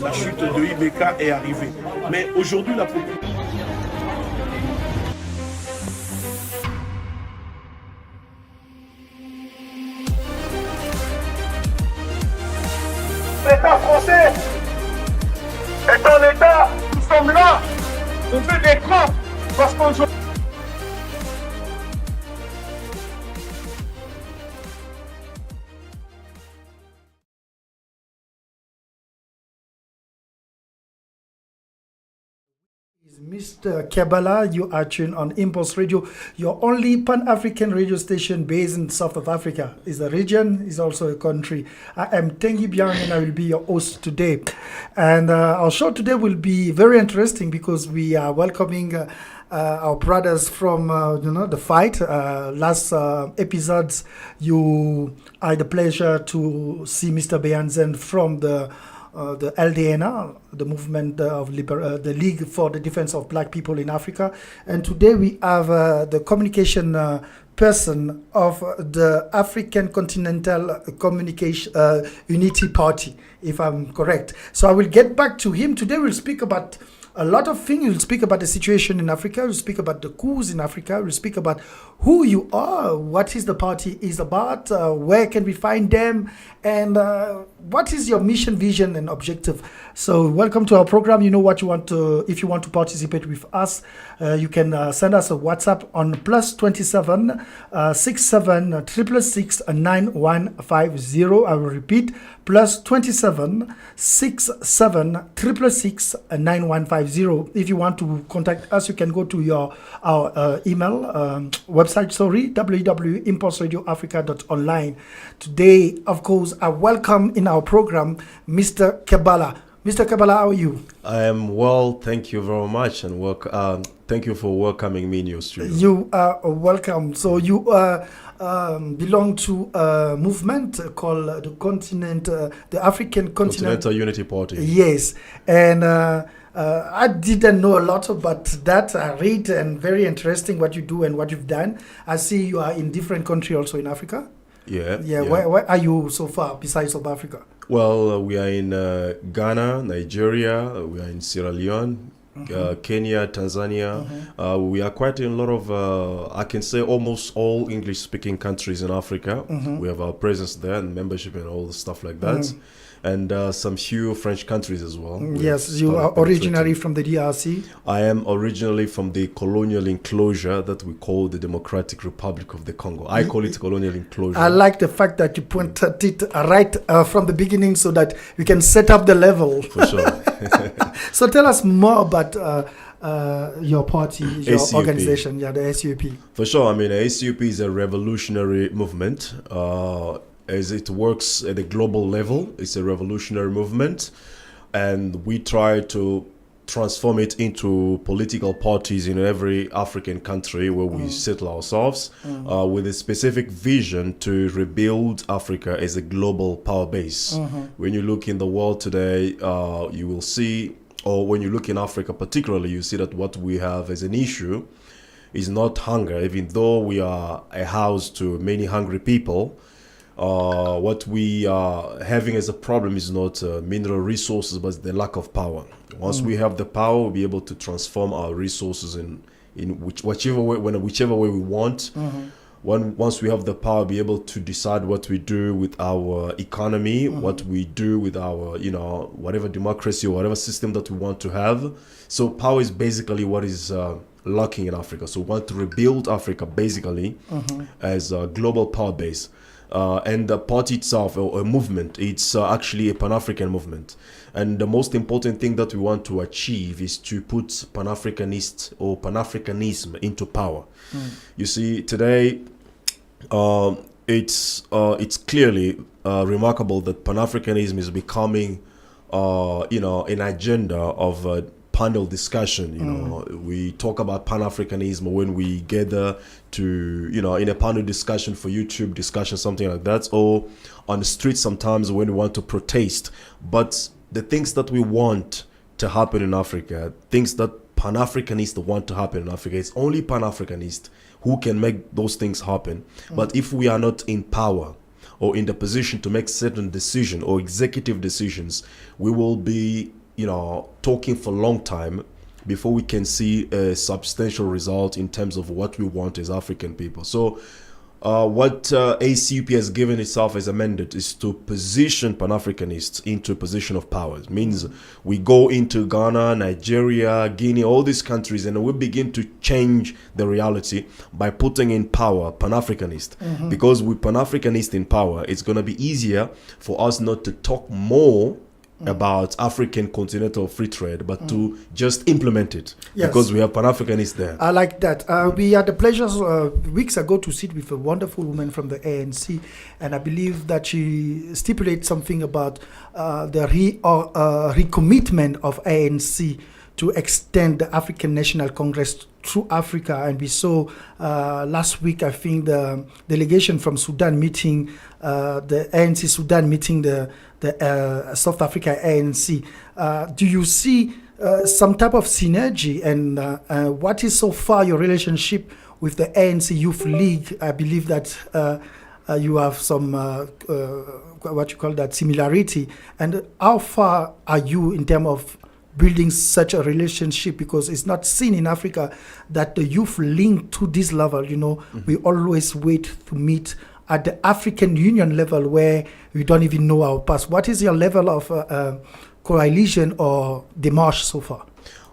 la chute de Ibeka est arrivée. Mais aujourd'hui, la population... L'État français est un État, nous sommes là, on fait des grands, parce qu'on joue. Mr. Kabbalah, you are tuned on Impulse Radio, your only Pan-African radio station based in South of Africa. It's a region, it's also a country. I am Tengi Biang and I will be your host today. And our show today will be very interesting because we are welcoming our brothers from the fight. Last episodes, you had the pleasure to see Mr. Beyanzen from the LDNA, the movement of the League for the Defense of Black People in Africa. And today we have the communication person of the African Continental Communication Unity Party, if I'm correct. So I will get back to him. Today we'll speak about a lot of things. We'll speak about the situation in Africa. We'll speak about the coups in Africa. We'll speak about who you are, what is the party is about, where can we find them, and what is your mission, vision, and objective. So welcome to our program. You know what you want to, if you want to participate with us, you can send us a WhatsApp on +27 67 666 9150. I will repeat, +27 67 666 9150. If you want to contact us, you can go to our email website, www.impulseradioafrica.online. Today, of course, I welcome in our program Mr. Kabbalah. Mr. Kabbalah, how are you? I am well, thank you very much, and thank you for welcoming me in your studio. You are welcome. So you belong to a movement called the the African Continental Unity Party. Yes, and I didn't know a lot about that. I read, and very interesting what you do and what you've done. I see you are in different countries also in Africa. Yeah. Where are you so far besides South Africa? Well, we are in Ghana, Nigeria, we are in Sierra Leone, Kenya, Tanzania. We are quite in a lot of, I can say almost all English-speaking countries in Africa. We have our presence there and membership and all the stuff like that. And some few French countries as well. Yes, you are originally from the DRC. I am originally from the colonial enclosure that we call the Democratic Republic of the Congo. I call it colonial enclosure. I like the fact that you pointed it right from the beginning so that we can set up the level. For sure. So tell us more about your party, your ACUP. Organization, the ACUP. For sure. I mean, ACUP is a revolutionary movement. As it works at a global level, it's a revolutionary movement, and we try to transform it into political parties in every African country where we settle ourselves, with a specific vision to rebuild Africa as a global power base. When you look in the world today, you will see, or when you look in Africa particularly, you see that what we have as an issue is not hunger, even though we are a house to many hungry people. What we are having as a problem is not mineral resources, but the lack of power. Once we have the power, we'll be able to transform our resources in whichever way we want. Once we have the power, we'll be able to decide what we do with our economy, what we do with our, whatever democracy or whatever system that we want to have. So power is basically what is lacking in Africa. So we want to rebuild Africa basically as a global power base. And the party itself, or a movement, it's actually a Pan-African movement. And the most important thing that we want to achieve is to put Pan-Africanist or Pan-Africanism into power. You see, today, it's clearly remarkable that Pan-Africanism is becoming, an agenda of panel discussion. We talk about Pan-Africanism when we gather to, in a panel discussion for YouTube discussion, something like that, or on the street sometimes when we want to protest. But the things that we want to happen in Africa, things that Pan-Africanists want to happen in Africa, it's only Pan-Africanists who can make those things happen. But if we are not in power, or in the position to make certain decision or executive decisions, we will be, talking for a long time before we can see a substantial result in terms of what we want as African people. So what ACUP has given itself as a mandate is to position Pan-Africanists into a position of power. It means we go into Ghana, Nigeria, Guinea, all these countries, and we begin to change the reality by putting in power Pan-Africanists. Because with Pan-Africanists in power, it's going to be easier for us not to talk more about African continental free trade, but to just implement it. Yes. Because we have Pan-Africanists there. I like that. We had the pleasure weeks ago to sit with a wonderful woman from the ANC, and I believe that she stipulated something about the recommitment of ANC to extend the African National Congress through Africa. And we saw last week, I think, the delegation from Sudan meeting, the ANC Sudan meeting the South Africa ANC. Do you see some type of synergy, and what is so far your relationship with the ANC Youth League? I believe that you have some what you call that similarity, and how far are you in terms of building such a relationship, because it's not seen in Africa that the youth link to this level. We always wait to meet at the African Union level where we don't even know our past. What is your level of coalition or démarche so far?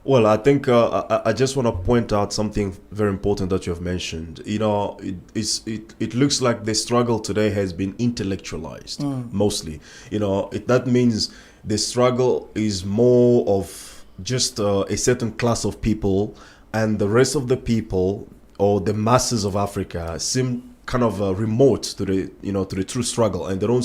Well, I think I just want to point out something very important that you have mentioned. It looks like the struggle today has been intellectualized mostly. That means the struggle is more of just a certain class of people, and the rest of the people or the masses of Africa seem kind of remote to the true struggle, and they don't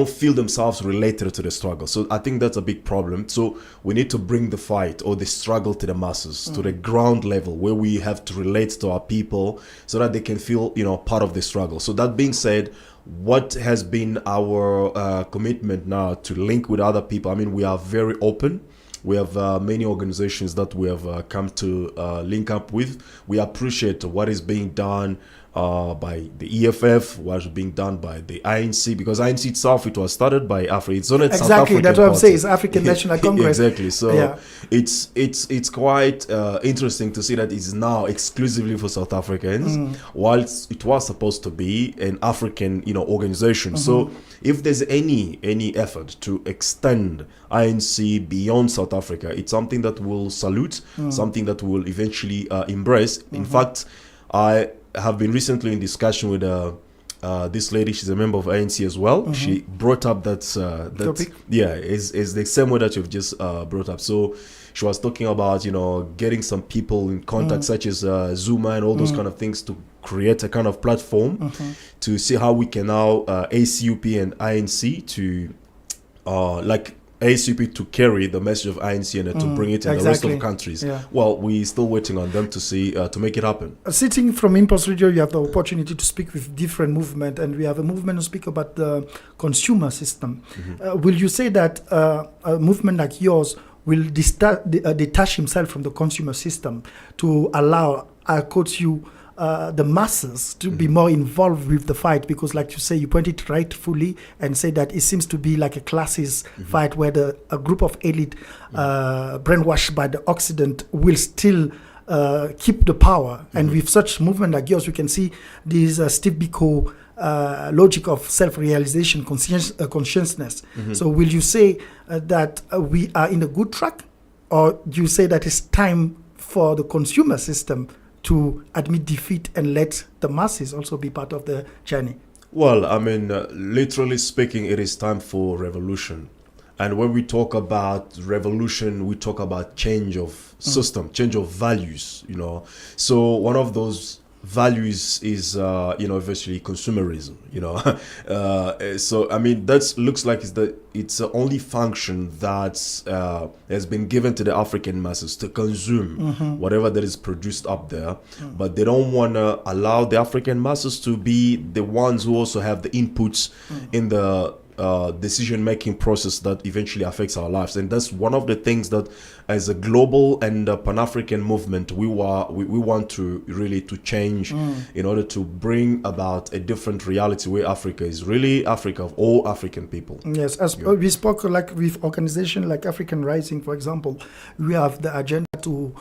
feel themselves related to the struggle. So I think that's a big problem. So we need to bring the fight or the struggle to the masses, to the ground level, where we have to relate to our people so that they can feel, part of the struggle. So that being said, what has been our commitment now to link with other people? I mean, we are very open. We have many organizations that we have come to link up with. We appreciate what is being done by the EFF, what is being done by the INC, because INC itself, it was started by Africa. It's not a South African that's what I'm party. saying. It's African National Congress. Exactly. So yeah. it's quite interesting to see that it's now exclusively for South Africans, whilst it was supposed to be an African, organization. So if there's any effort to extend INC beyond South Africa, it's something that we'll salute, something that we'll eventually embrace. In fact, I have been recently in discussion with this lady. She's a member of ANC as well. She brought up that topic. Yeah, is the same way that you've just brought up. So she was talking about getting some people in contact, such as Zuma and all those kind of things, to create a kind of platform to see how we can now ACUP and INC to ACP to carry the message of INC and to bring it in the rest of the countries. Yeah. Well, we're still waiting on them to see to make it happen. Sitting from Impulse Radio, you have the opportunity to speak with different movements, and we have a movement to speak about the consumer system. Will you say that a movement like yours will detach himself from the consumer system to allow, I quote you, the masses to be more involved with the fight? Because like you say, you point it rightfully and say that it seems to be like a classes fight where a group of elite brainwashed by the Occident will still keep the power. And with such movement like yours, we can see this Steve Biko logic of self-realization, consciousness. So will you say that we are in a good track, or do you say that it's time for the consumer system to admit defeat and let the masses also be part of the journey? Well, I mean, literally speaking, it is time for revolution. And when we talk about revolution, we talk about change of system, change of values, So one of those values is, eventually consumerism, So, I mean, that looks like it's the only function that has been given to the African masses to consume whatever that is produced up there. But they don't want to allow the African masses to be the ones who also have the inputs in the decision-making process that eventually affects our lives. And that's one of the things that, as a global and Pan-African movement, we want to really to change in order to bring about a different reality where Africa is really Africa of all African people. Yes, as we spoke, like with organization like African Rising, for example, we have the agenda to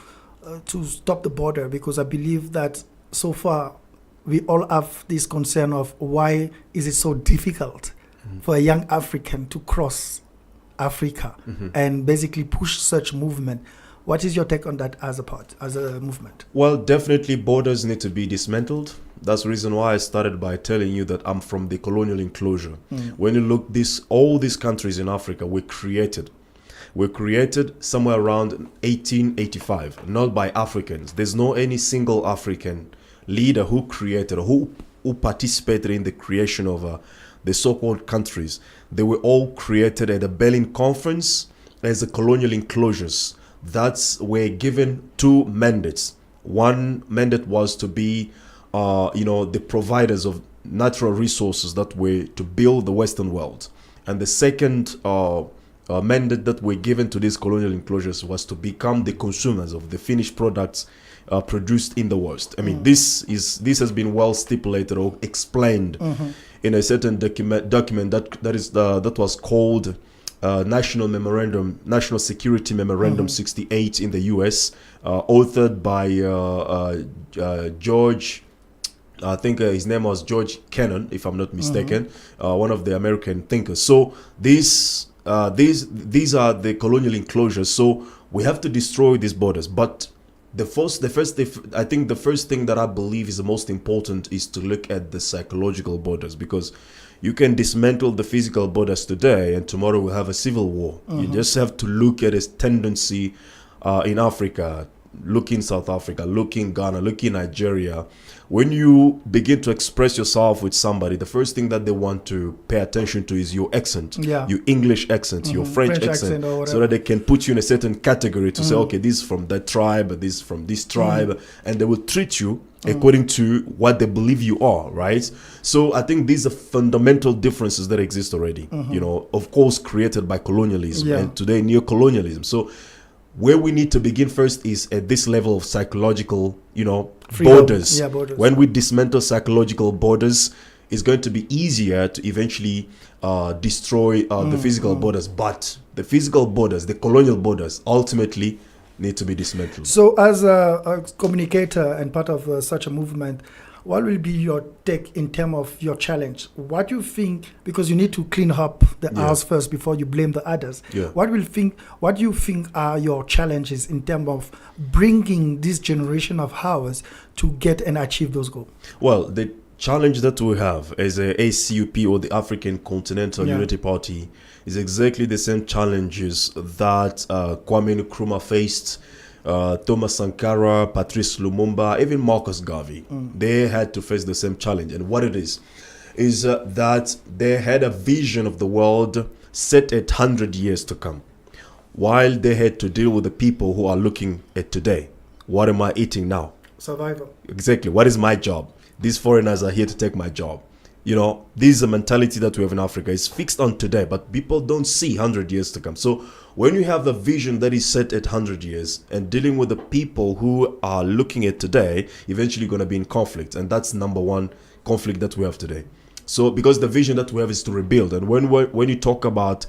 stop the border, because I believe that so far we all have this concern of why is it so difficult for a young African to cross Africa and basically push such movement. What is your take on that as a movement? Well, definitely borders need to be dismantled. That's the reason why I started by telling you that I'm from the colonial enclosure. When you look, all these countries in Africa were created somewhere around 1885, not by Africans. There's no any single African leader who created, who participated in the creation of the so-called countries. They were all created at the Berlin Conference as the colonial enclosures that were given two mandates. One mandate was to be the providers of natural resources that were to build the Western world, and the second mandate that were given to these colonial enclosures was to become the consumers of the finished products produced in the West. I mean, this has been well stipulated or explained in a certain document that was called National Security Memorandum 68 in the U.S., authored by George. I think his name was George Kennan, if I'm not mistaken, one of the American thinkers. So these are the colonial enclosures. So we have to destroy these borders. But the first thing that I believe is the most important is to look at the psychological borders, because you can dismantle the physical borders today and tomorrow we'll have a civil war. You just have to look at its tendency in Africa, look in South Africa, look in Ghana, look in Nigeria. When you begin to express yourself with somebody, the first thing that they want to pay attention to is your accent, your English accent, your French accent, so that they can put you in a certain category to say, okay, this is from that tribe, this is from this tribe, and they will treat you according to what they believe you are, right? So I think these are fundamental differences that exist already, of course, created by colonialism and today neo-colonialism. So where we need to begin first is at this level of psychological, borders. Borders. When we dismantle psychological borders, it's going to be easier to eventually destroy the physical borders. But the physical borders, the colonial borders, ultimately need to be dismantled. So as a communicator and part of such a movement, what will be your take in terms of your challenge? What do you think, because you need to clean up the house first before you blame the others. What do you think are your challenges in terms of bringing this generation of ours to get and achieve those goals? Well, the challenge that we have as a ACUP, or the African Continental Unity Party, is exactly the same challenges that Kwame Nkrumah faced, Thomas Sankara, Patrice Lumumba, even Marcus Garvey. They had to face the same challenge. And what it is that they had a vision of the world set at 100 years to come, while they had to deal with the people who are looking at today. What am I eating now? Survival. Exactly. What is my job? These foreigners are here to take my job. This is a mentality that we have in Africa. It's fixed on today, but people don't see 100 years to come. So when you have a vision that is set at 100 years and dealing with the people who are looking at today, eventually going to be in conflict. And that's number one conflict that we have today. So because the vision that we have is to rebuild. And when you talk about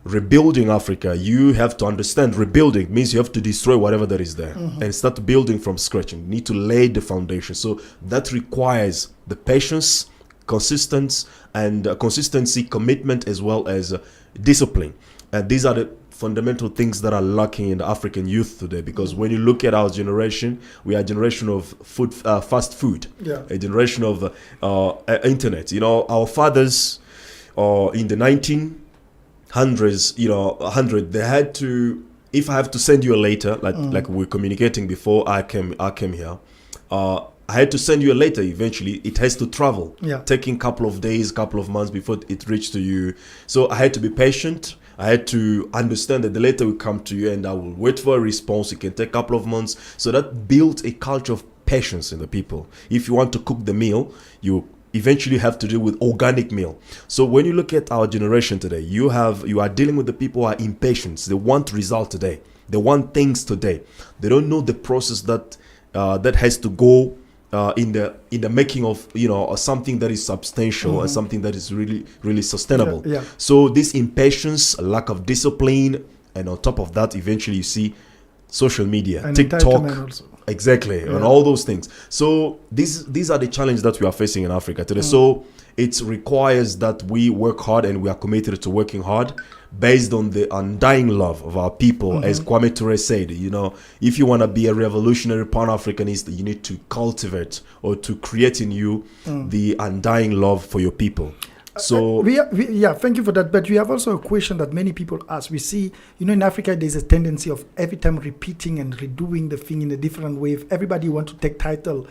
rebuilding Africa, you have to understand rebuilding means you have to destroy whatever that is there and start building from scratch. You need to lay the foundation. So that requires the patience, consistency, commitment, as well as discipline. And these are the fundamental things that are lacking in the African youth today, because when you look at our generation, we are a generation of fast food, a generation of internet. Our fathers in the 1900s, they had to, if I have to send you a letter, like we're communicating before I came here, I had to send you a letter. Eventually it has to travel, taking a couple of days, couple of months before it reached to you. So I had to be patient. I had to understand that the letter will come to you and I will wait for a response. It can take a couple of months. So that built a culture of patience in the people. If you want to cook the meal, you eventually have to do with organic meal. So when you look at our generation today, you are dealing with the people who are impatient. They want result today. They want things today. They don't know the process that has to go in the making of something that is substantial and something that is really really sustainable. Yeah. So this impatience, lack of discipline, and on top of that, eventually you see social media, And TikTok, entitlement also. exactly, and all those things. So these are the challenges that we are facing in Africa today. So it requires that we work hard, and we are committed to working hard based on the undying love of our people. As Kwame Ture said, if you want to be a revolutionary Pan-Africanist, you need to cultivate or to create in you the undying love for your people. So thank you for that. But we have also a question that many people ask. We see, in Africa, there's a tendency of every time repeating and redoing the thing in a different way. If everybody want to take title,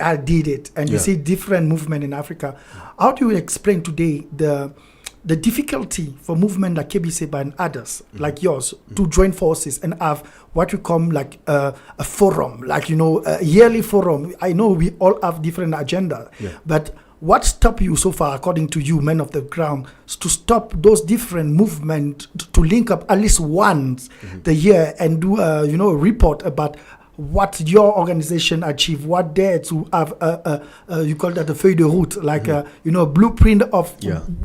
I did it. And you see different movement in Africa. How do you explain today the difficulty for movement like KBCEBA and others like yours to join forces and have what we call like a forum, like, a yearly forum? I know we all have different agenda, but what stopped you so far, according to you, men of the ground, to stop those different movements to link up at least once the year and do a report about what your organization achieved, what there to have you call that a feuille de route, like a blueprint of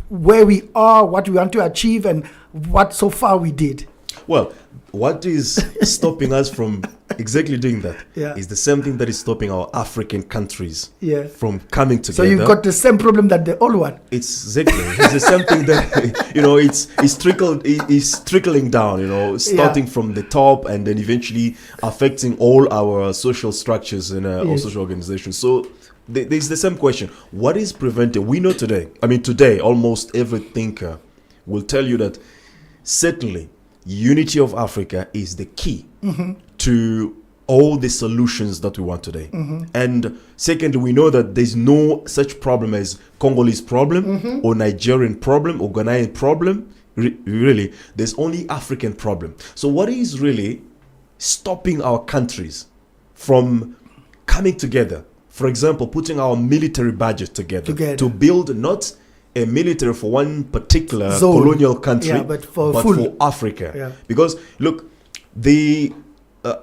where we are, what we want to achieve, and what so far we did? Well, what is stopping us from exactly doing that is the same thing that is stopping our African countries from coming together. So you've got the same problem that the old one. It's the same thing that it's trickling down, starting from the top and then eventually affecting all our social structures and our social organizations. So there's the same question: what is preventing? We know today almost every thinker will tell you that certainly unity of Africa is the key to all the solutions that we want today. And secondly, we know that there's no such problem as Congolese problem or Nigerian problem or Ghanaian problem. Really, there's only African problem. So what is really stopping our countries from coming together? For example, putting our military budget together. To build not a military for one particular colonial country, but for Africa. Because look,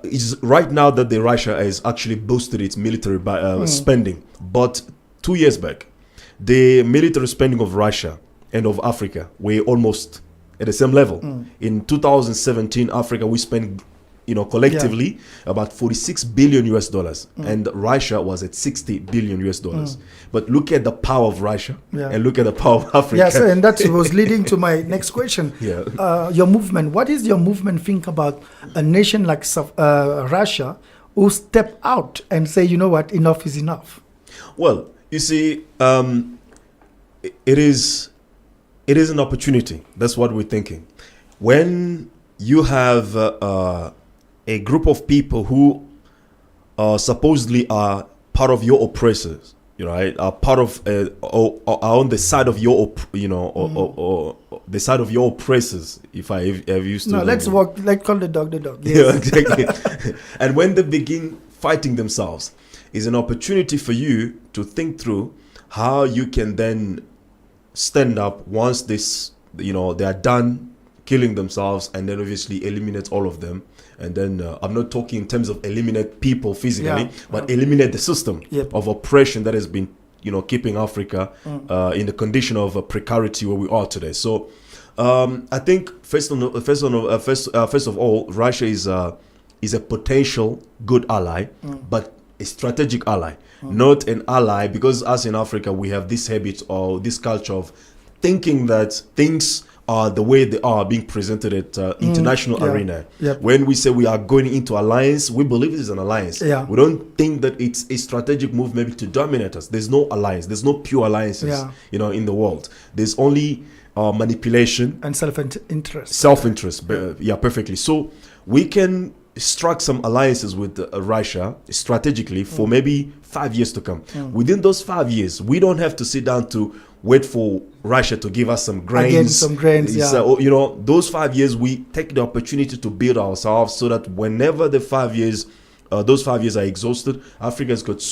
it's right now that Russia has actually boosted its military spending, but 2 years back, the military spending of Russia and of Africa were almost at the same level. In 2017, Africa, we spent collectively about 46 billion US dollars, and Russia was at 60 billion US dollars. But look at the power of Russia and look at the power of Africa. Yes, and that was leading to my next question. Your movement, what is your movement think about a nation like Russia who step out and say, you know what, enough is enough? Well, you see, it is an opportunity. That's what we're thinking. When you have a group of people who supposedly are part of your oppressors, right? Are part of, are on the side of your, or the side of your oppressors. If I have used to. No, let's call the dog the dog. Yes. Yeah, exactly. And when they begin fighting themselves, is an opportunity for you to think through how you can then stand up once this, they are done killing themselves, and then obviously eliminate all of them. And then I'm not talking in terms of eliminate people physically, but eliminate the system of oppression that has been, keeping Africa in the condition of precarity where we are today. So I think first of all, Russia is a potential good ally, but a strategic ally, not an ally, because us in Africa we have this habit or this culture of thinking that things are the way they are being presented at international arena. When we say we are going into alliance, we believe it is an alliance. We don't think that it's a strategic move maybe to dominate us. There's no alliance. There's no pure alliances, in the world. There's only manipulation and self-interest. Self-interest, perfectly. So we can struck some alliances with Russia strategically for maybe 5 years to come. Within those 5 years, we don't have to sit down to wait for Russia to give us some grains. Those 5 years, we take the opportunity to build ourselves so that whenever the 5 years those 5 years are exhausted. Africa's got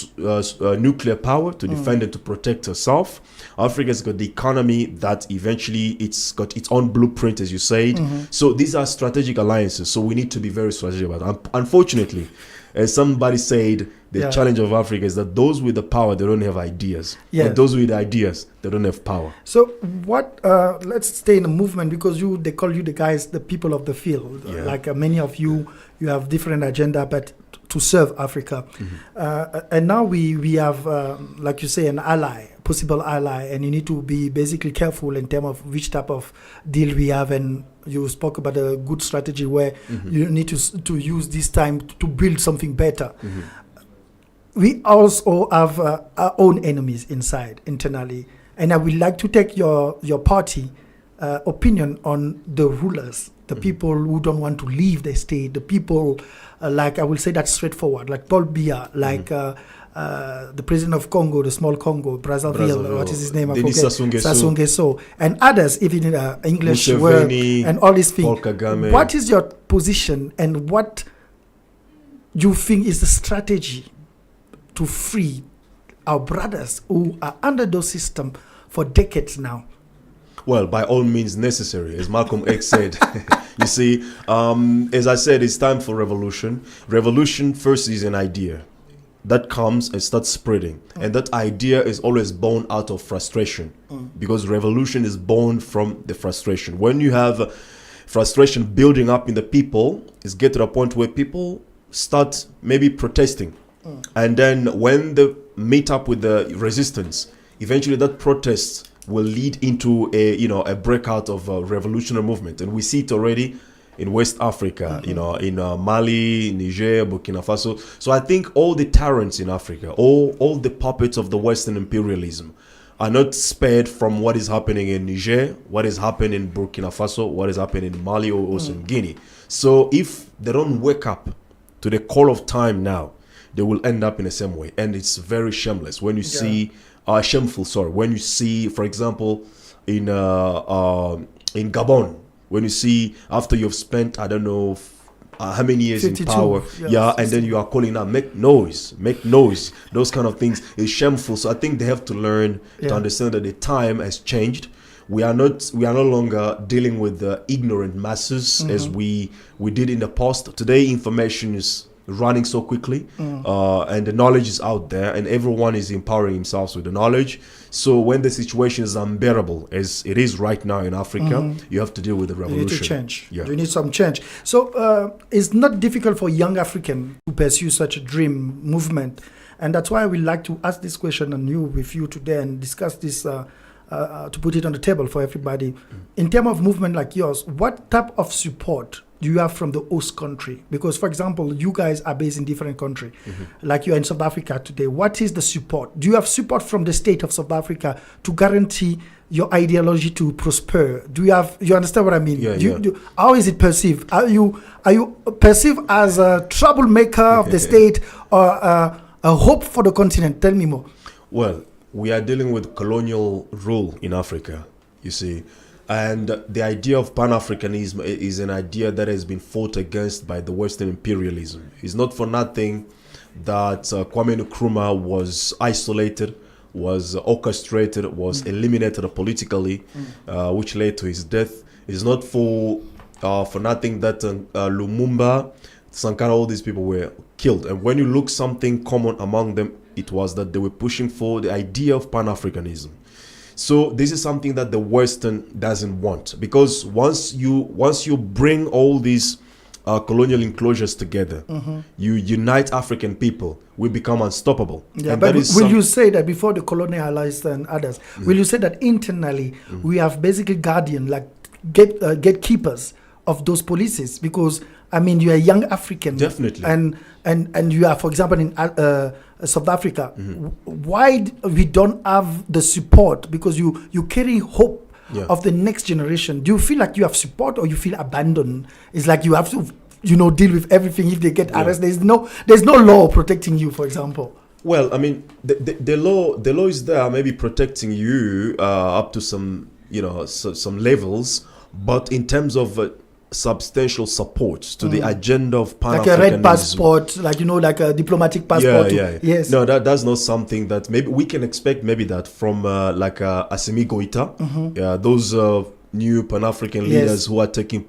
nuclear power to defend and to protect herself. Africa's got the economy that eventually it's got its own blueprint, as you said. So these are strategic alliances. So we need to be very strategic about it. Unfortunately, as somebody said, the challenge of Africa is that those with the power, they don't have ideas. Yeah. And those with ideas, they don't have power. So what? Let's stay in the movement, because they call you the guys, the people of the field. Yeah. Like many of you have different agenda, but to serve Africa. And now we have, like you say, an ally, possible ally, and you need to be basically careful in terms of which type of deal we have. And you spoke about a good strategy where you need to use this time to build something better. We also have our own enemies internally, and I would like to take your party opinion on the rulers, the people who don't want to leave the state, the people like, I will say that straightforward, like Paul Biya, like the president of Congo, the small Congo, Brazzaville, what is his name? I forget. Sassou Nguesso, and others, even in English Museveni, word, and all these things. Paul Kagame. What is your position, and what you think is the strategy to free our brothers who are under those systems for decades now? Well, by all means necessary, as Malcolm X said. You see, as I said, it's time for revolution. Revolution first is an idea that comes and starts spreading. And that idea is always born out of frustration, because revolution is born from the frustration. When you have frustration building up in the people, it's get to the point where people start maybe protesting. And then when they meet up with the resistance, eventually that protest will lead into a breakout of a revolutionary movement. And we see it already in West Africa, in Mali, Niger, Burkina Faso. So I think all the tyrants in Africa, all the puppets of the Western imperialism are not spared from what is happening in Niger, what is happening in Burkina Faso, what is happening in Mali or also in Guinea. So if they don't wake up to the call of time now, they will end up in the same way. And it's very shameless when you see shameful, sorry, when you see, for example, in Gabon, when you see after you've spent, I don't know how many years in power, and then you are calling out, make noise, those kind of things is shameful. So I think they have to learn to understand that the time has changed. We are no longer dealing with the ignorant masses as we did in the past. Today, information is running so quickly, and the knowledge is out there, and everyone is empowering themselves with the knowledge. So when the situation is unbearable, as it is right now in Africa, you have to deal with the revolution. You need to change. Yeah. You need some change. So it's not difficult for young African to pursue such a dream movement, and that's why I would like to ask this question with you today and discuss this. To put it on the table for everybody, in terms of movement like yours, what type of support do you have from the host country? Because, for example, you guys are based in different countries, like you're in South Africa today. What is the support? Do you have support from the state of South Africa to guarantee your ideology to prosper? Do you have? You understand what I mean? How is it perceived? Are you perceived as a troublemaker of the state or a hope for the continent? Tell me more. Well, we are dealing with colonial rule in Africa, you see. And the idea of Pan-Africanism is an idea that has been fought against by the Western imperialism. It's not for nothing that Kwame Nkrumah was isolated, was orchestrated, was eliminated politically, which led to his death. It's not for nothing that Lumumba, Sankara, all these people were killed. And when you look something common among them, it was that they were pushing for the idea of Pan-Africanism. So this is something that the Western doesn't want, because once you bring all these colonial enclosures together, you unite African people, we become unstoppable. Yeah, and but will you say that before the colonialists and others, will you say that internally we have basically guardian, like gatekeepers of those policies? Because I mean, you are a young African, definitely, and you are, for example, in South Africa. Why we don't have the support? Because you carry hope of the next generation. Do you feel like you have support, or you feel abandoned? It's like you have to, deal with everything. If they get arrested, there's no law protecting you, for example. Well, I mean, the law is there, maybe protecting you up to some some levels, but in terms of substantial support to the agenda of Like Pan-Africanism. a red passport, like, like a diplomatic passport. Yes. No, that's not something that maybe we can expect. Maybe that from like Assimi Goïta, those new Pan-African leaders who are taking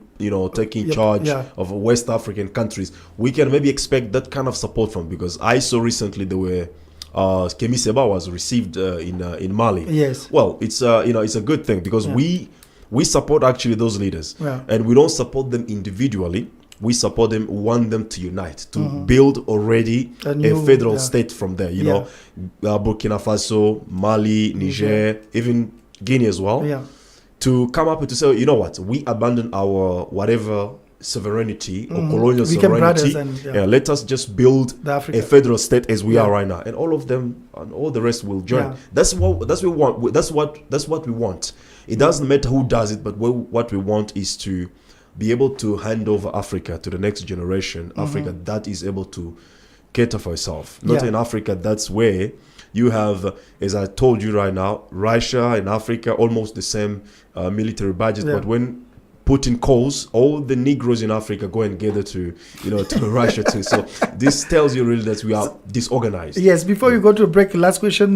charge of West African countries. We can maybe expect that kind of support from, because I saw recently there were Kemi Seba was received in Mali. Yes. Well, it's it's a good thing, because we support actually those leaders, and we don't support them individually. We support them, want them to unite, to build already a federal state from there. You know, Burkina Faso, Mali, Niger, even Guinea as well. Yeah. To come up and to say, you know what, we abandon our whatever sovereignty or colonial sovereignty, let us just build a federal state as we are right now, and all of them and all the rest will join. That's what we want. That's what we want. It doesn't matter who does it, but what we want is to be able to hand over Africa to the next generation. Africa that is able to cater for itself, not in Africa that's where you have, as I told you right now, Russia and Africa almost the same military budget, but when Putin calls, all the Negroes in Africa go and gather to Russia too. So this tells you really that we are disorganized. Yes. Before you go to a break, last question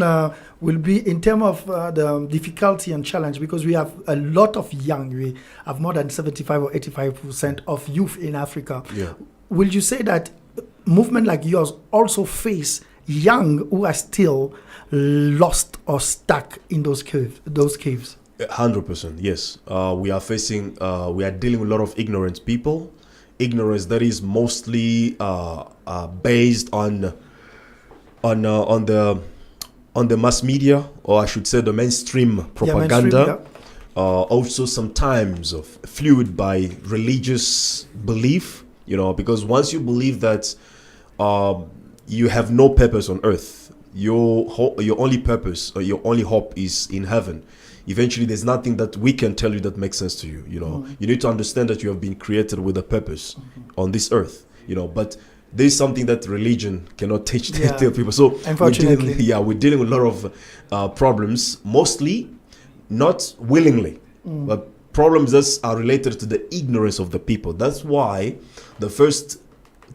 will be in terms of the difficulty and challenge, because we have a lot of young. We have more than 75 or 85% of youth in Africa. Yeah. Will you say that movement like yours also face young who are still lost or stuck in those caves? 100%, yes. We are facing, we are dealing with a lot of ignorant people. Ignorance that is mostly based on the mass media, or I should say the mainstream propaganda. Also sometimes fueled by religious belief. Because once you believe that you have no purpose on earth, your only purpose or your only hope is in heaven, eventually there's nothing that we can tell you that makes sense to you. You need to understand that you have been created with a purpose on this earth. But there's something that religion cannot teach people. So unfortunately, we're dealing with a lot of problems, mostly not willingly, but problems that are related to the ignorance of the people. That's why the first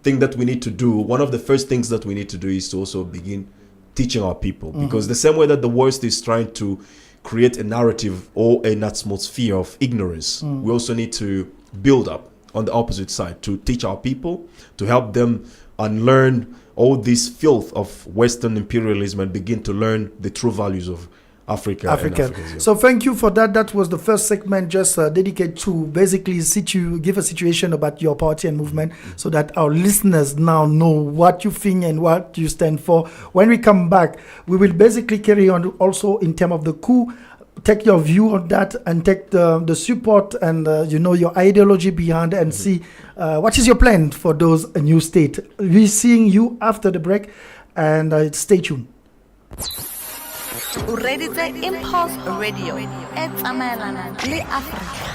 thing that we need to do, one of the first things that we need to do, is to also begin teaching our people, because the same way that the West is trying to create a narrative or an atmosphere of ignorance, we also need to build up on the opposite side, to teach our people, to help them unlearn all this filth of Western imperialism and begin to learn the true values of Africa. So thank you for that. That was the first segment, just dedicated to basically give a situation about your party and movement, so that our listeners now know what you think and what you stand for. When we come back, we will basically carry on also in terms of the coup, take your view on that, and take the support and your ideology behind, and see what is your plan for those new state. We're seeing you after the break, and stay tuned. Ready to Impulse Radio. It's Americana le Africa.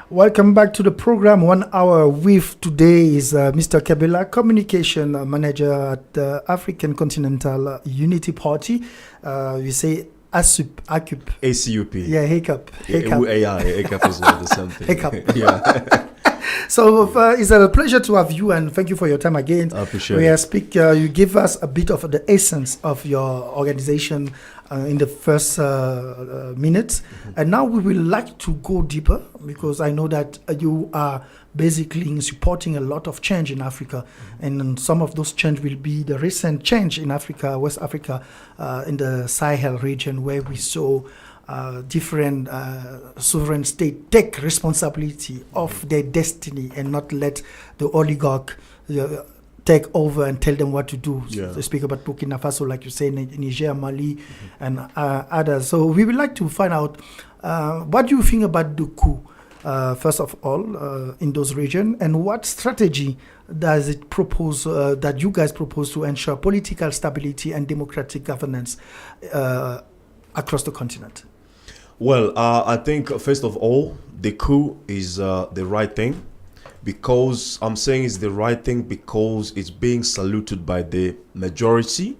Welcome back to the program. 1 hour with today is Mr. Kabila, Communication Manager at the African Continental Unity Party. We say ACUP. ACUP. Yeah, hiccup. ACUP is not the same thing. Hiccup. Yeah. So it's a pleasure to have you, and thank you for your time again. I appreciate it. You give us a bit of the essence of your organization in the first minutes, and now we will like to go deeper, because I know that you are basically supporting a lot of change in Africa, and some of those change will be the recent change in Africa, West Africa, in the Sahel region, where we saw different sovereign states take responsibility of their destiny and not let the oligarch take over and tell them what to do. Yeah. They speak about Burkina Faso, like you say, Niger, Mali, and others. So we would like to find out what do you think about the coup, first of all, in those regions, and what strategy does it propose, that you guys propose to ensure political stability and democratic governance across the continent? Well, I think first of all, the coup is the right thing, because I'm saying it's the right thing because it's being saluted by the majority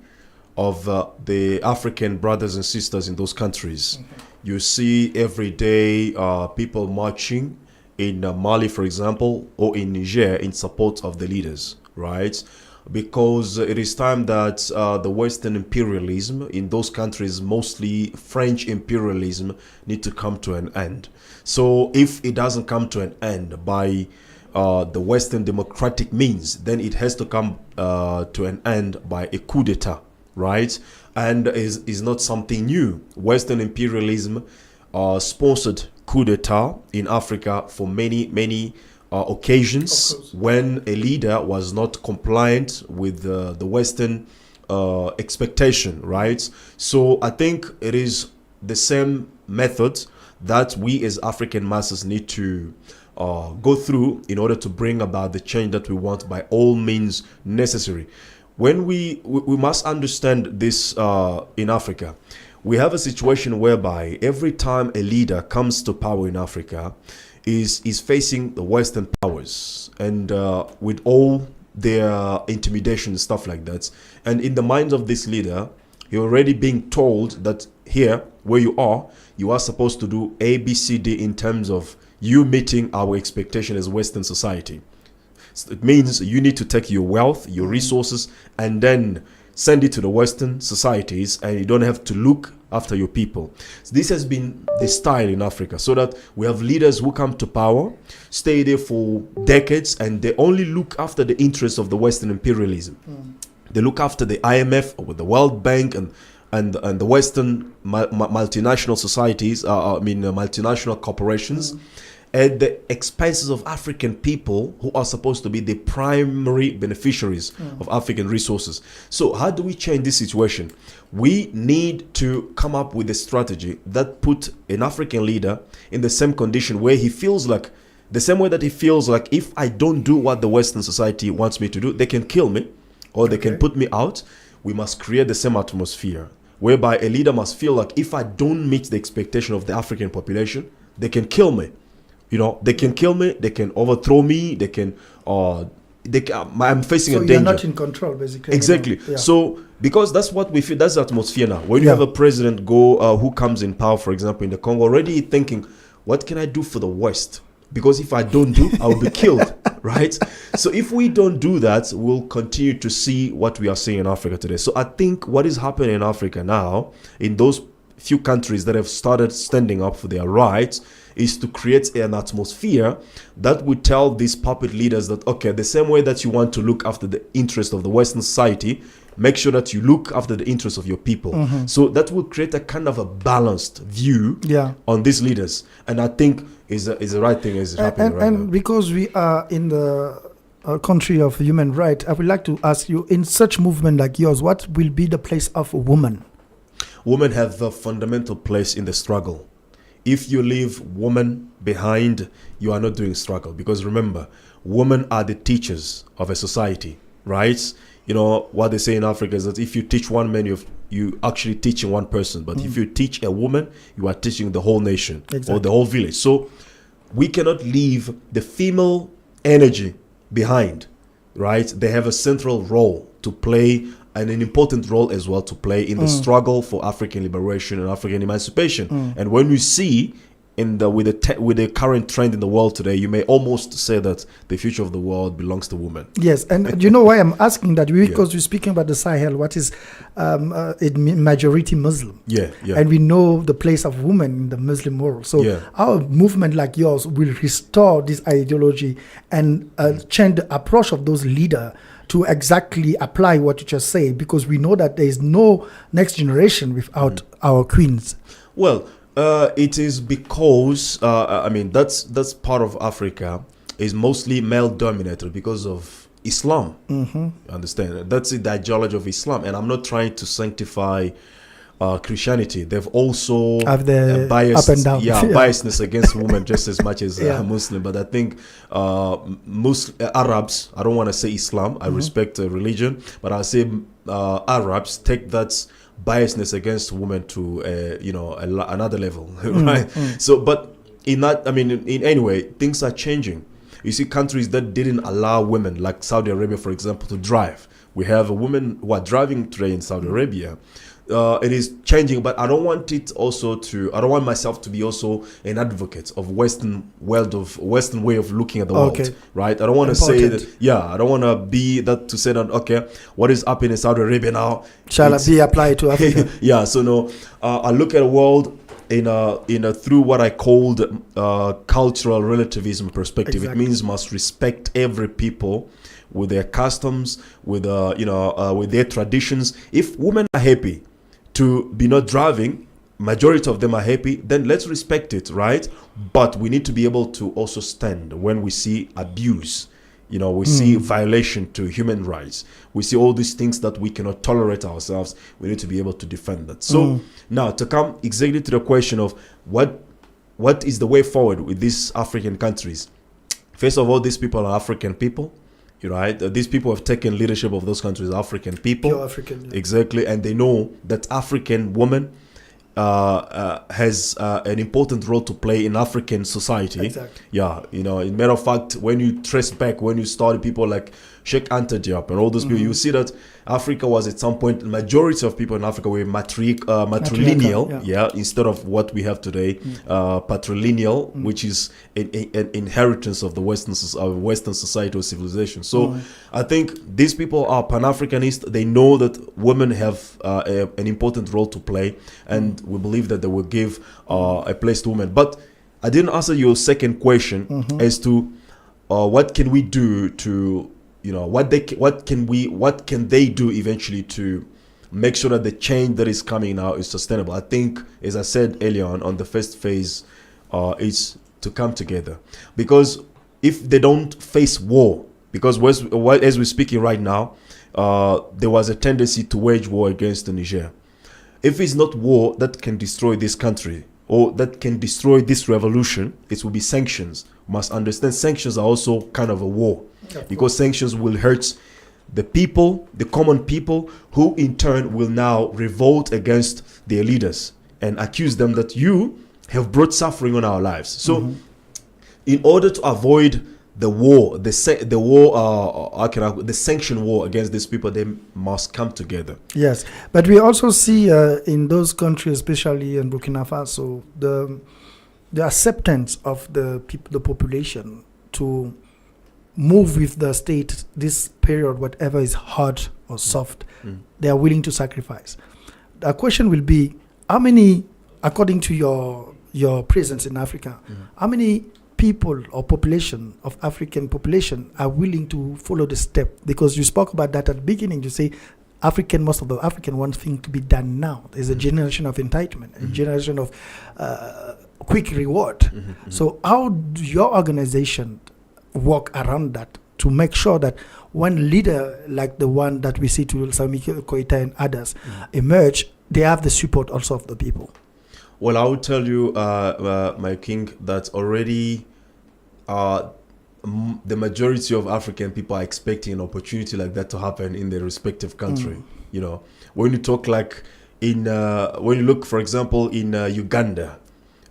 of the African brothers and sisters in those countries. You see every day people marching in Mali, for example, or in Niger in support of the leaders, right? Because it is time that the Western imperialism in those countries, mostly French imperialism, need to come to an end. So if it doesn't come to an end by the Western democratic means, then it has to come to an end by a coup d'etat, right? And is not something new. Western imperialism sponsored coup d'etat in Africa for many occasions when a leader was not compliant with the Western expectation, right? So I think it is the same method that we as African masses need to go through in order to bring about the change that we want by all means necessary. When we must understand this in Africa, we have a situation whereby every time a leader comes to power in Africa, is facing the Western powers, and with all their intimidation and stuff like that. And in the minds of this leader, you're already being told that here, where you are supposed to do A, B, C, D in terms of you meeting our expectation as Western society. So it means you need to take your wealth, your resources, and then send it to the Western societies, and you don't have to look after your people. So this has been the style in Africa, so that we have leaders who come to power, stay there for decades, and they only look after the interests of the Western imperialism. They look after the IMF or the World Bank and the Western multinational societies, multinational corporations, at the expenses of African people who are supposed to be the primary beneficiaries of African resources. So how do we change this situation? We need to come up with a strategy that put an African leader in the same condition where he feels like, the same way that he feels like, if I don't do what the Western society wants me to do, they can kill me or they can put me out. We must create the same atmosphere whereby a leader must feel like, if I don't meet the expectation of the African population, they can kill me. You know, they can kill me, they can overthrow me, they can I'm facing a danger. So you're not in control, basically. Exactly. Yeah. So because that's what we feel, that's the atmosphere now. When you have a president who comes in power, for example, in the Congo, already thinking, what can I do for the West? Because if I don't do, I will be killed, right? So if we don't do that, we'll continue to see what we are seeing in Africa today. So I think what is happening in Africa now, in those few countries that have started standing up for their rights, is to create an atmosphere that would tell these puppet leaders that, okay, the same way that you want to look after the interest of the Western society, make sure that you look after the interests of your people. So that will create a kind of a balanced view on these leaders. And I think is the right thing is happening right now. And because we are in the country of human rights, I would like to ask you, in such movement like yours, what will be the place of a woman? Women have a fundamental place in the struggle. If you leave women behind, you are not doing struggle. Because remember, women are the teachers of a society, right? You know, what they say in Africa is that if you teach one man, you actually teaching one person. But if you teach a woman, you are teaching the whole nation or the whole village. So we cannot leave the female energy behind, right? They have a central role to play, and an important role as well to play in the struggle for African liberation and African emancipation. And when we see with the current trend in the world today, you may almost say that the future of the world belongs to women. Yes, and you know why I'm asking that? Because we're speaking about the Sahel, what is majority Muslim. Yeah. And we know the place of women in the Muslim world. So our movement like yours will restore this ideology and change the approach of those leaders to exactly apply what you just say, because we know that there is no next generation without our queens. Well, it is because that's part of Africa is mostly male dominated because of Islam. Understand? That's the ideology of Islam, and I'm not trying to sanctify Christianity. They've also have the biased, up and down, biasness against women just as much as Muslim. But I think Arabs, I don't want to say Islam, I respect religion, but I'll say Arabs take that biasness against women to another level, right? So, but in any way, things are changing. You see countries that didn't allow women, like Saudi Arabia, for example, to drive. We have women who are driving today in Saudi Arabia. It is changing, but I don't want myself to be also an advocate of Western way of looking at the world, right? I don't want to say that, I don't want to be that to say that, okay, what is happening in Saudi Arabia now shall it be applied to Africa? So no, I look at the world through what I called cultural relativism perspective. Exactly. It means must respect every people with their customs, with their traditions. If women are happy to be not driving, majority of them are happy, then let's respect it, right? But we need to be able to also stand when we see abuse. We see violation to human rights. We see all these things that we cannot tolerate ourselves. We need to be able to defend that. So now to come exactly to the question of what is the way forward with these African countries. First of all, these people are African people. Right, these people have taken leadership of those countries, African people. Pure African, exactly, and they know that African woman has an important role to play in African society. Exactly. In matter of fact, when you trace back, when you started people like Sheikh Anta Diop and all those people, you see that Africa was at some point, the majority of people in Africa were matrilineal, instead of what we have today, patrilineal, which is an inheritance of the Western society or civilization. So I think these people are Pan-Africanist. They know that women have an important role to play, and we believe that they will give a place to women. But I didn't answer your second question as to what can we do to what can they do eventually to make sure that the change that is coming now is sustainable. I think, as I said earlier on the first phase, is to come together, because if they don't face war, because as we're speaking right now, there was a tendency to wage war against Niger. If it's not war that can destroy this country or that can destroy this revolution, it will be sanctions. We must understand sanctions are also kind of a war, because sanctions will hurt the people, the common people, who in turn will now revolt against their leaders and accuse them that you have brought suffering on our lives. So in order to avoid the war, the sanction war against these people, they must come together. Yes, but we also see in those countries, especially in Burkina Faso, the acceptance of the population to move with the state this period, whatever is hard or soft, they are willing to sacrifice. The question will be, how many, according to your presence in Africa, how many people or population of African population are willing to follow the step? Because you spoke about that at the beginning. You say most of the African want things to be done now. There's a generation of entitlement, a generation of quick reward. So how do your organization work around that to make sure that one leader like the one that we see to Sami Koita and others emerge, they have the support also of the people? Well, I will tell you, my king, that already the majority of African people are expecting an opportunity like that to happen in their respective country. When you talk like when you look, for example, in Uganda,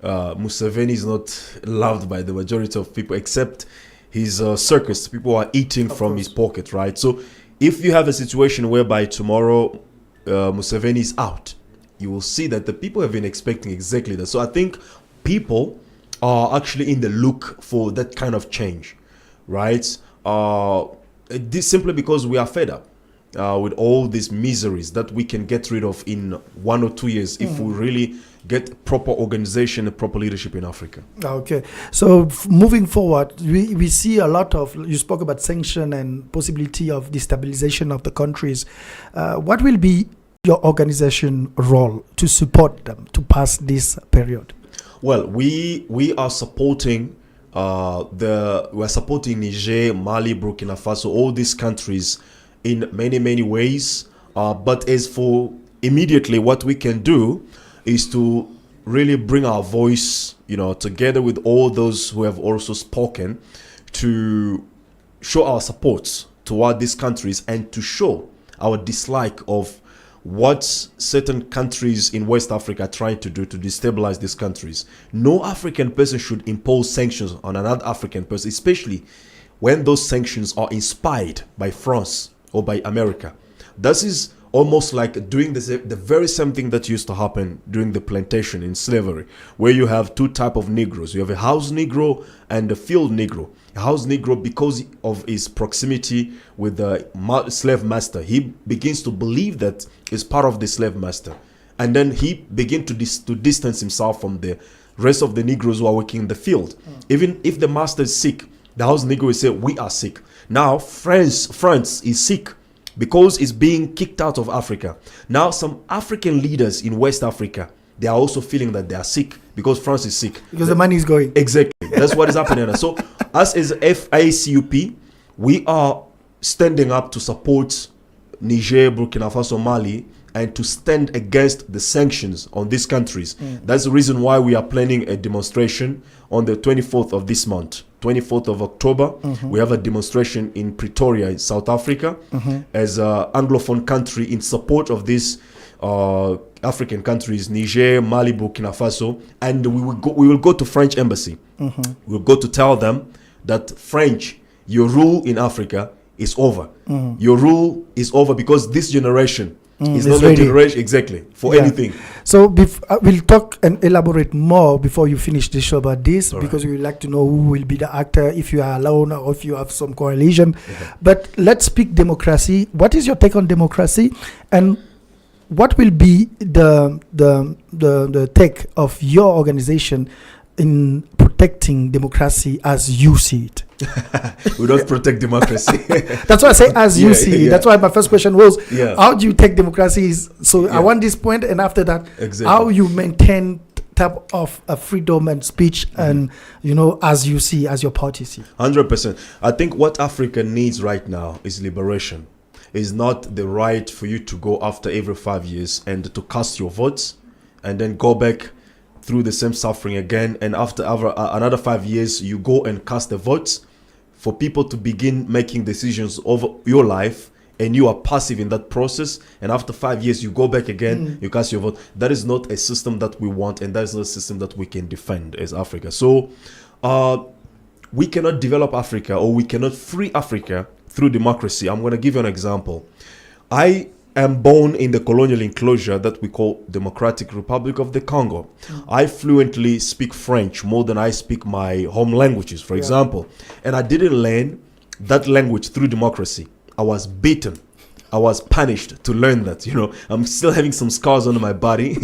Museveni is not loved by the majority of people, except his circus. People are eating from his pocket, right? So if you have a situation whereby tomorrow Museveni is out, you will see that the people have been expecting exactly that. So I think people are actually in the look for that kind of change, right? This simply because we are fed up with all these miseries that we can get rid of in 1 or 2 years if we really get proper organization and proper leadership in Africa. Okay, so moving forward, we see a lot of, you spoke about sanction and possibility of destabilization of the countries. What will be your organization role to support them to pass this period? Well, we are supporting we're supporting Niger, Mali, Burkina Faso, all these countries in many ways. But as for immediately, what we can do is to really bring our voice, together with all those who have also spoken, to show our support toward these countries and to show our dislike of what certain countries in West Africa are trying to do to destabilize these countries. No African person should impose sanctions on another African person, especially when those sanctions are inspired by France or by America. This is almost like doing the very same thing that used to happen during the plantation in slavery, where you have two types of Negroes. You have a house Negro and a field Negro. A house Negro, because of his proximity with the slave master, he begins to believe that he's part of the slave master. And then he begins to distance himself from the rest of the Negroes who are working in the field. Even if the master is sick, the house Negro will say, we are sick. Now, France is sick because it's being kicked out of Africa. Now, some African leaders in West Africa, they are also feeling that they are sick because France is sick. Because the money is going. Exactly. That's what is happening. So, as FICUP, we are standing up to support Niger, Burkina Faso, Mali, and to stand against the sanctions on these countries. That's the reason why we are planning a demonstration on the 24th of this month. 24th of October, we have a demonstration in Pretoria, in South Africa, as an Anglophone country in support of these African countries, Niger, Mali, Burkina Faso, and we will go to French embassy. We'll go to tell them that French, your rule in Africa is over. Your rule is over because this generation is not a generation exactly for anything. So we'll talk and elaborate more before you finish the show about this, because we would like to know who will be the actor, if you are alone or if you have some coalition. But let's speak democracy. What is your take on democracy, and what will be the take of your organization in protecting democracy as you see it? We don't protect democracy. That's why I say as you see it. That's why my first question was, how do you take democracy? I want this point, and after that, how you maintain type of freedom and speech and, as you see, as your party see. 100%. I think what Africa needs right now is liberation. It's not the right for you to go after every 5 years and to cast your votes and then go back through the same suffering again, and after another 5 years you go and cast the votes for people to begin making decisions over your life, and you are passive in that process, and after 5 years you go back again, you cast your vote. That is not a system that we want, and that is not a system that we can defend as Africa. So we cannot develop Africa, or we cannot free Africa through democracy. I'm going to give you an example. I am born in the colonial enclosure that we call Democratic Republic of the Congo. I fluently speak French more than I speak my home languages, for example. And I didn't learn that language through democracy. I was beaten. I was punished to learn that. I'm still having some scars on my body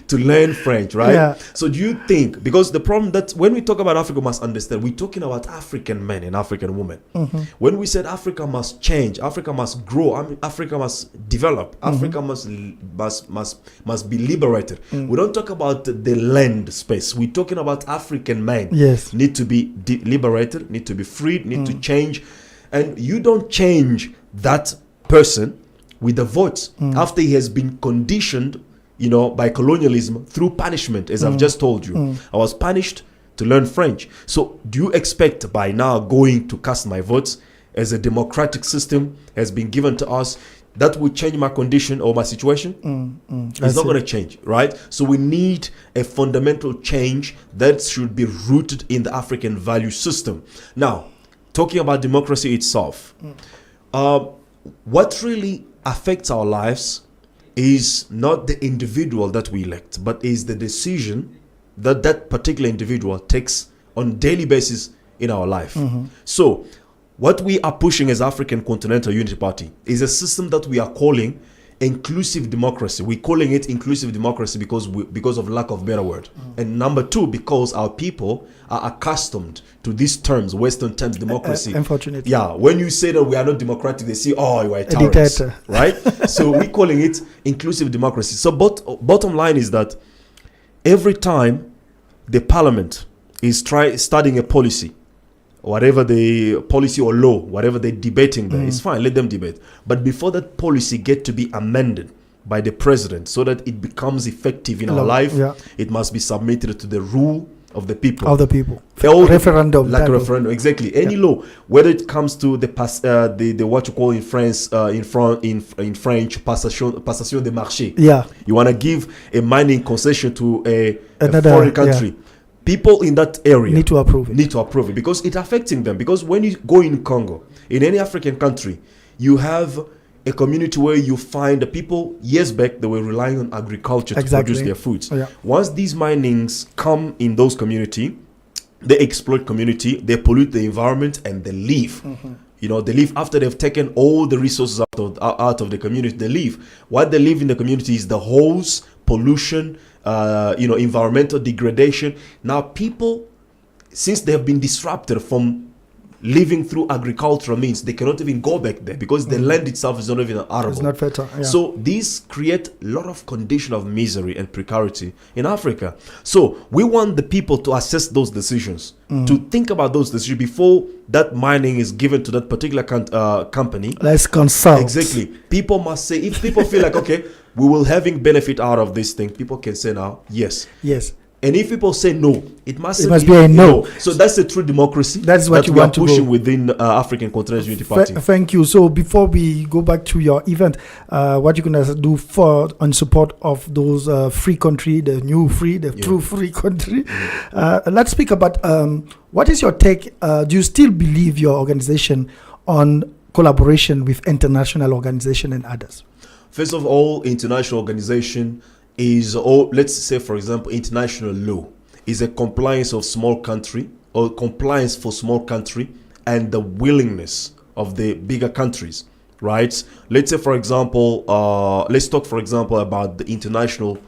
to learn French, right? Yeah. So do you think, because the problem that when we talk about Africa, must understand, we're talking about African men and African women. When we said Africa must change, Africa must grow, Africa must develop, Africa must be liberated. We don't talk about the land space. We're talking about African men. Yes. Need to be liberated, need to be freed, need to change. And you don't change that person with the votes after he has been conditioned, by colonialism through punishment, as I've just told you. I was punished to learn French. So do you expect by now going to cast my votes as a democratic system has been given to us, that will change my condition or my situation? It's not going to change, right? So we need a fundamental change that should be rooted in the African value system. Now, talking about democracy itself, what really affects our lives is not the individual that we elect, but is the decision that that particular individual takes on daily basis in our life. So what we are pushing as African Continental Unity Party is a system that we are calling inclusive democracy. We're calling it inclusive democracy because of lack of better word. And number two, because our people are accustomed to these terms, Western terms, democracy. Unfortunately. Yeah, when you say that we are not democratic, they say, oh, you are a terrorist, dictator. right? So we're calling it inclusive democracy. So bottom line is that every time the parliament is studying a policy, whatever the policy or law, whatever they're debating there, it's fine, let them debate. But before that policy get to be amended by the president so that it becomes effective in our life, it must be submitted to the rule of the people. Of the people. Referendum. Like a referendum, exactly. Any law, whether it comes to the what you call in France, in French, passation de marché. Yeah. You want to give a mining concession to a Another foreign country. People in that area need to approve it because it's affecting them. Because when you go in Congo, in any African country, you have a community where you find the people, years back, they were relying on agriculture to produce their foods. Once these minings come in those community, they exploit community, they pollute the environment, and they leave. You know, they leave after they've taken all the resources out of the community. They leave. What they leave in the community is the holes, pollution, environmental degradation. Now people, since they have been disrupted from living through agricultural means, they cannot even go back there because the land itself is not even arable. It's not fertile. Yeah. So these create a lot of condition of misery and precarity in Africa. So we want the people to assess those decisions, to think about those decisions before that mining is given to that particular company. Let's consult. Exactly. People must say, if people feel like, okay, we will having benefit out of this thing, people can say now, yes. Yes. And if people say no, it must be a no. So that's the true democracy. That's what you we want are to pushing go. within African Continental Unity Party. Thank you. So before we go back to your event, what you're gonna do for on support of those free country, the new free, the true free country? Let's speak about what is your take? Do you still believe your organization on collaboration with international organization and others? First of all, international organization is, let's say, for example, international law is a compliance of small country or compliance for small country and the willingness of the bigger countries, right? Let's say, for example, let's talk, for example, about the International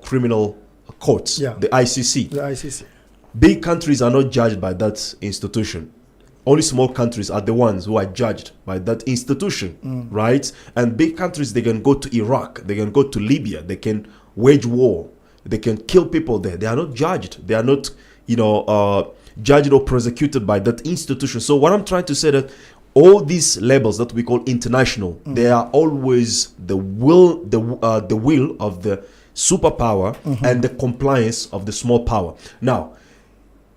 Criminal Courts, the ICC. The ICC. Big countries are not judged by that institution. Only small countries are the ones who are judged by that institution, right? And big countries, they can go to Iraq, they can go to Libya, they can wage war, they can kill people there. They are not judged. They are not, judged or prosecuted by that institution. So what I'm trying to say that all these labels that we call international, they are always the will of the superpower and the compliance of the small power. Now,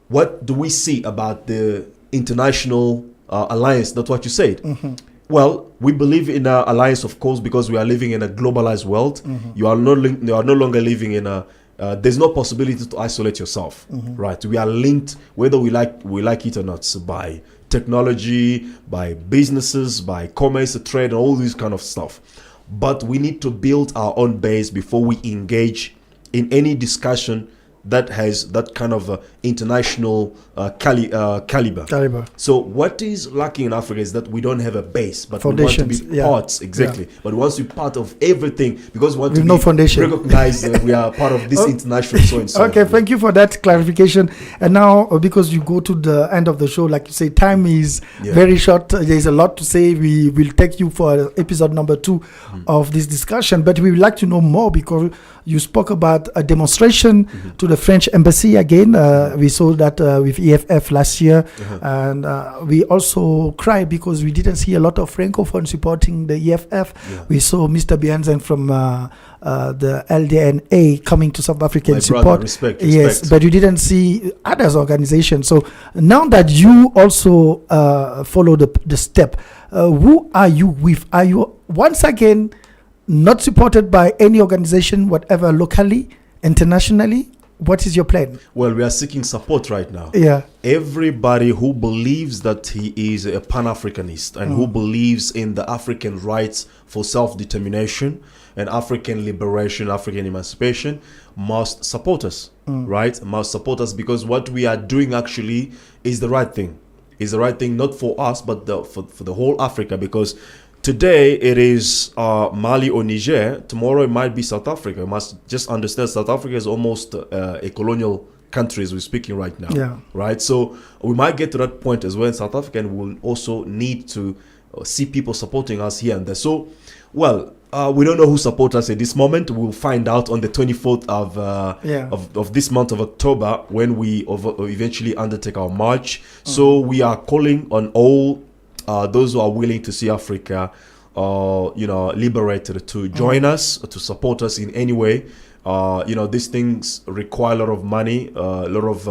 what do we see about the international alliance? That's what you said. Well, we believe in an alliance, of course, because we are living in a globalized world. You are no longer living in a there's no possibility to isolate yourself, right? We are linked, whether we like it or not, by technology, by businesses, by commerce, trade, and all this kind of stuff. But we need to build our own base before we engage in any discussion that has that kind of international caliber. So what is lacking in Africa is that we don't have a base, but we want to be parts, but once we're part of everything, because we want to be recognized that we are part of this international so and so. Okay, thank you for that clarification. And now, because you go to the end of the show, like you say, time is very short. There's a lot to say. We will take you for episode number 2 of this discussion, but we would like to know more because you spoke about a demonstration to the French embassy again. We saw that with EFF last year, and we also cried because we didn't see a lot of Francophones supporting the EFF. We saw Mr. Bianzen from the LDNA coming to South Africa and support. Respect. Yes, but you didn't see others organizations. So now that you also follow the step, who are you with? Are you once again not supported by any organization, whatever, locally, internationally? What is your plan? Well, we are seeking support right now. Yeah. Everybody who believes that he is a Pan-Africanist and who believes in the African rights for self-determination and African liberation, African emancipation, must support us. right? Must support us, because what we are doing actually is the right thing. Is the right thing, not for us, but for the whole Africa. Because today it is Mali or Niger. Tomorrow it might be South Africa. You must just understand, South Africa is almost a colonial country as we're speaking right now. Yeah. Right. So we might get to that point as well in South Africa, and we'll also need to see people supporting us here and there. So, well, we don't know who support us at this moment. We'll find out on the 24th of this month of October, when we eventually undertake our march. So we are calling on all those who are willing to see Africa, liberated, to join us, to support us in any way. These things require a lot of money, a lot of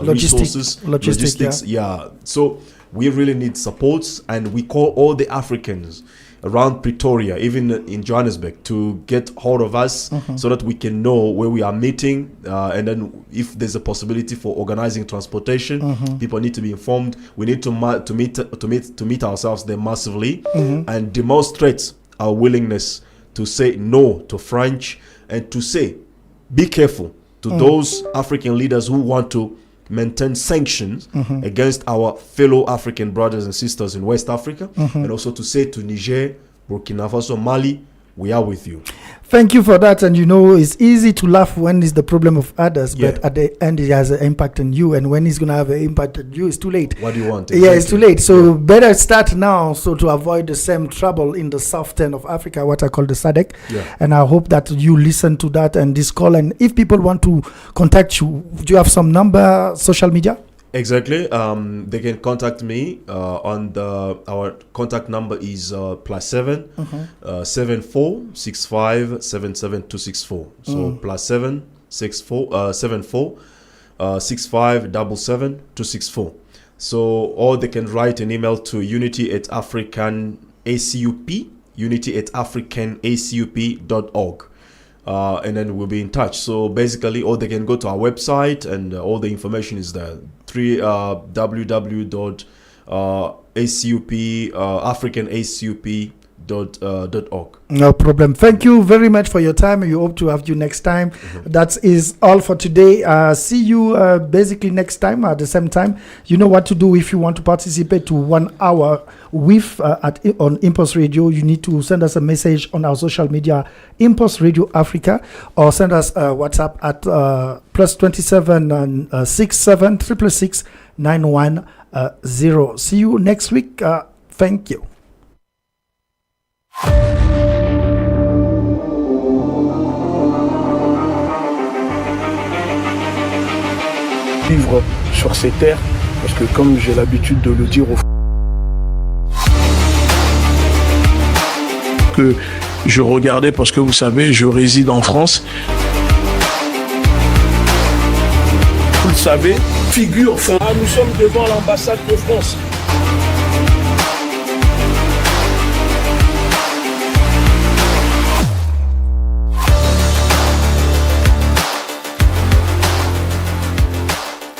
resources, logistics. Yeah. So we really need supports, and we call all the Africans around Pretoria, even in Johannesburg, to get hold of us so that we can know where we are meeting, and then if there's a possibility for organizing transportation, people need to be informed. We need to meet ourselves there massively and demonstrate our willingness to say no to French, and to say be careful to those African leaders who want to maintain sanctions against our fellow African brothers and sisters in West Africa, and also to say to Niger, Burkina Faso, Mali, we are with you. Thank you for that. And it's easy to laugh when it's the problem of others, but at the end it has an impact on you, and when it's going to have an impact on you, it's too late. What do you want? Yeah, it's too late. So better start now, so to avoid the same trouble in the southern of Africa, what I call the SADC. And I hope that you listen to that and this call. And if people want to contact you, do you have some number, social media? Exactly. They can contact me on our contact number is +7 74 65 77 264. So +7 64 74 65 77 264. So, or they can write an email to unity@africanacup.org. And then we'll be in touch. So basically, or they can go to our website, and all the information is there. www.africanacup.org. No problem. Thank you very much for your time. We hope to have you next time. That is all for today. See you basically next time at the same time. You know what to do if you want to participate to 1 hour with on Impulse Radio. You need to send us a message on our social media, Impulse Radio Africa, or send us a WhatsApp at +27 and 67 666 910. See you next week. Thank you. Vivre sur ces terres, parce que comme j'ai l'habitude de le dire que je regardais, parce que vous savez, je réside en France. Vous le savez, figure, nous sommes devant l'ambassade de France.